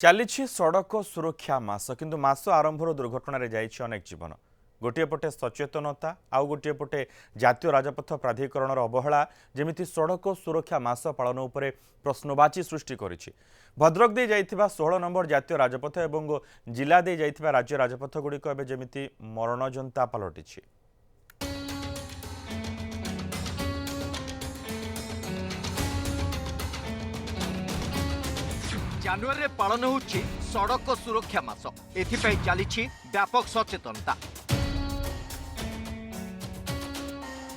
ଚାଲିଛି ସଡ଼କ ସୁରକ୍ଷା ମାସ କିନ୍ତୁ ମାସ ଆରମ୍ଭରୁ ଦୁର୍ଘଟଣାରେ ଯାଇଛି ଅନେକ ଜୀବନ। ଗୋଟିଏ ପଟେ ସଚେତନତା ଆଉ ଗୋଟିଏ ପଟେ ଜାତୀୟ ରାଜପଥ ପ୍ରାଧିକରଣର ଅବହେଳା ଯେମିତି ସଡ଼କ ସୁରକ୍ଷା ମାସ ପାଳନ ଉପରେ ପ୍ରଶ୍ନବାଚୀ ସୃଷ୍ଟି କରିଛି। ଭଦ୍ରକ ଦେଇ ଯାଇଥିବା 16 ନମ୍ବର ଜାତୀୟ ରାଜପଥ ଏବଂ ଜିଲ୍ଲା ଦେଇ ଯାଇଥିବା ରାଜ୍ୟ ରାଜପଥଗୁଡ଼ିକ ଏବେ ଯେମିତି ମରଣଜନ୍ତା ପାଲଟିଛି। জানুয়ারি পালন হচ্ছে সড়ক সুরক্ষা মাস। এথিপাই চালিছি ব্যাপক সচেতনতা।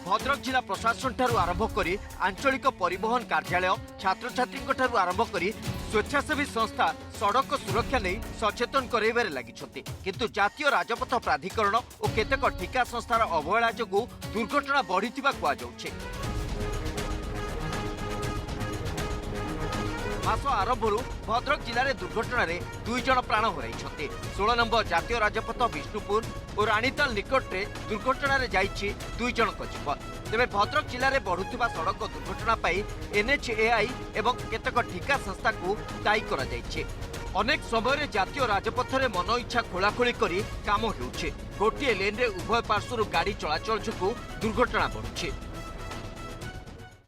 ভদ্রক জেলা প্রশাসন ঠারু আরম্ভ করে আঞ্চলিক পরিবহন কার্যালয় ছাত্রছাত্রী ঠারু আরম্ভ করে স্বেচ্ছাসেবী সংস্থা সড়ক সুরক্ষা নেই সচেতন করাইবারে লাগিছন্তি। কিন্তু জাতীয় রাজপথ প্রাধিকরণ ও কেতেক ঠিকা সংস্থার অবহেলা যোগু দুর্ঘটনা বড়িথিবা কুয়াযাଉଛି। মাস আরম্ভর ভদ্রক জেলার দুর্ঘটনার 2 জন প্রাণ হরাইছন্তি। 16 নম্বর জাতীয় রাজপথ বিষ্ণুপুর ও রানীতাল নিকটরে দুর্ঘটনার যাইছি 2 জনক জীবন। তবে ভদ্রক জেলার বড়ুথিবা সড়ক দুর্ঘটনা পাই NHAI এবং কেতেক ঠিকা সংস্থাকে দায়ী করা যাইছে। অনেক সময় জাতীয় রাজপথরে মন ইচ্ছা খোলাখোলি করে কাম হেউছে। গোটিয়ে লেন্রে উভয় পার্শ্বর গাড়ি চলাচল যোগু দুর্ঘটনা বড়ুছে।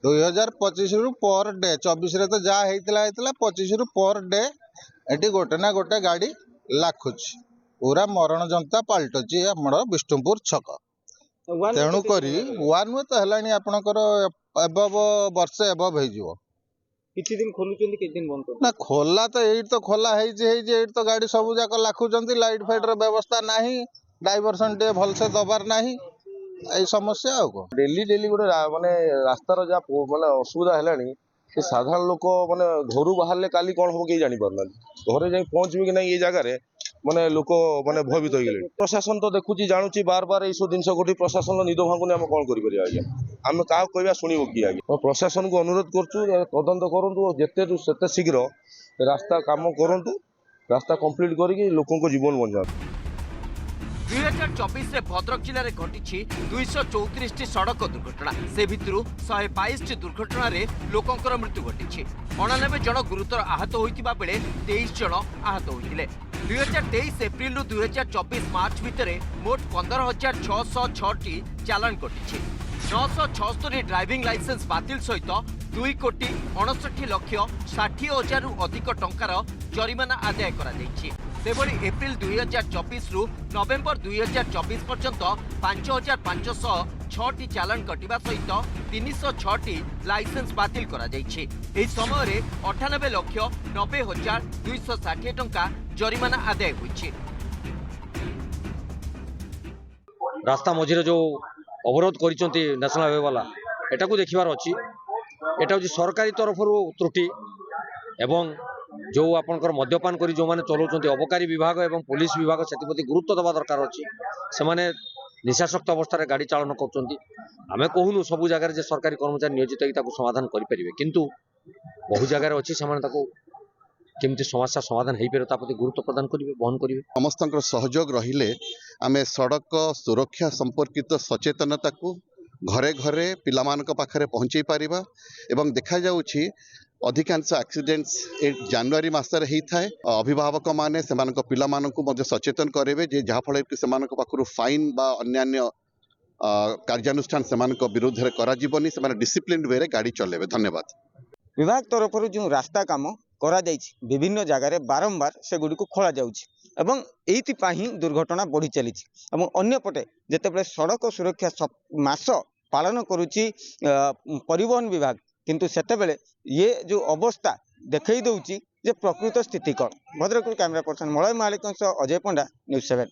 2025 रु पर डे 24 रे तो जा हेतला 25 रु पर डे एटी गोटे ना गोटे गाड़ी लाखुच पूरा मरण जनता पाल्टुची हमर विष्णुपुर छक। तेणु करी वन वे तो हलानी आपनकर एबव वर्षे एबव हे जिवो। किछि दिन खोलुचंदी किछि दिन बंद कर ना खोला तो एई तो खोला हे जे एई तो गाड़ी सब जाक लाखुचंती। लाइट फाइट रो व्यवस्था नाही, डाइवर्सन डे भल से दबार नाही, এই সমস্যা ଆଉ କଣ ডেলি ডেলি গোটে মানে রাস্তার যা মানে অসুবিধা হেলানি সে সাধারণ লোক মানে ঘরু বাহারলে কালি কোন হবো কেই জানি পারনানি। ঘরে যাই পৌঁছবি কি নাই এই জায়গায় মানে লোক মানে ভয়ভীত হয়ে গেলে। প্রশাসন তো দেখুছি জানুছি বার বার এইসব জিনিস গোটি প্রশাসন নিদ ভাঙুনি আমি কোন করি আজ্ঞা। আমি কাউ কইবা শুনিব কি আজ্ঞা। প্রশাসন को অনুরোধ করছু তদন্ত করন্তু যেতে সেতে শীঘ্র রাস্তা কাম করন্তু, রাস্তা কমপ্লিট করিকি লোকଙ୍କ জীবন বঞ্চাନ୍ତୁ। 2024 ভদ্রক জেলার ঘটিছি 234টি সড়ক দুর্ঘটনা। সে ভিতর 122টি দুর্ঘটনার লোকঙ্কর মৃত্যু ঘটিছে। 99 জন গুরুতর আহত হইতিবা বেলে 23 জন আহত হইতিলে। 2023 এপ্রিল রু 2024 মার্চ ভিতরে মোট 15,606টি চালান ঘটিছে। 976 ড্রাইভিং লাইসেন্স বাতিল সহিত 2,69,60,60,000 ଅଧିକ ଟଙ୍କାର ଜରିମାନା ଆଦାୟ କରାଯାଇଛି। ସେଭଳି ଏପ୍ରିଲ 2024 ରୁ ନଭେମ୍ବର 2024 ପର୍ଯ୍ୟନ୍ତ 5,506ଟି ଚାଲାଣ କଟିବା ସହିତ 306ଟି ଲାଇସେନ୍ସ ବାତିଲ କରାଯାଇଛି। ଏହି ସମୟରେ 98,90,260 ଟଙ୍କା ଜରିମାନା ଆଦାୟ ହୋଇଛି। रास्ता मझे जो अवरोध कर नेशनल हाईवे वाला एटा को देखिबार अच्छी। एटा हूँ सरकारी तरफ त्रुटि एवं जो आपंकर मद्यपान कर जो मैंने चलाउछन्ति अबकारी विभाग एवं पुलिस विभाग से गुरुत्व देवा दरकार अच्छी। से माने निशाशक्त अवस्था गाड़ी चालन करछन्ति। आमे कहूनु सबु जगह जे सरकारी कर्मचारी नियोजित होगी समाधान करें, किंतु बहु जगह अच्छी से केमती समस्या समाधान हो पारे प्रति गुरुत्व प्रदान करेंगे, बहन करेंगे। समस्त सहयोग रहिले आमे सड़क सुरक्षा संपर्कित सचेतनता को घरे घरे पिलामानक पाखरे पहुंचाई पारिबा। एवं देखा जाउछि अधिकांश एक्सीडेंट्स जनवरी मासरे ही थाए। अभिभावक माने सेमानक पिलामानकु मध्ये सचेतन करेबे जे जहा फळे कि सेमानक पाखरु फाइन बा अन्यान्य कार्यानुष्ठान सेमानक विरुद्ध रे करा जीवनी, सेमाने डिसिप्लिन वे रे गाड़ी चलेबे। धन्यवाद। विभाग तरफ जो रास्ता काम करा जाइछि विभिन्न जगह बारंबार से गुडी को खोला जाउछि एवं एइतिपाही ही दुर्घटना बढ़ी चली। अन्यपटे जेतेबेले सड़क सुरक्षा मास पालन करुछि परिवहन विभाग, किंतु सेतेबेले ये जो अवस्था देखई दउछि जे प्रकृत स्थिति कौन। भद्रक कैमरा पर्सन मलय मालिक अजय पंडा, न्यूज़ 7।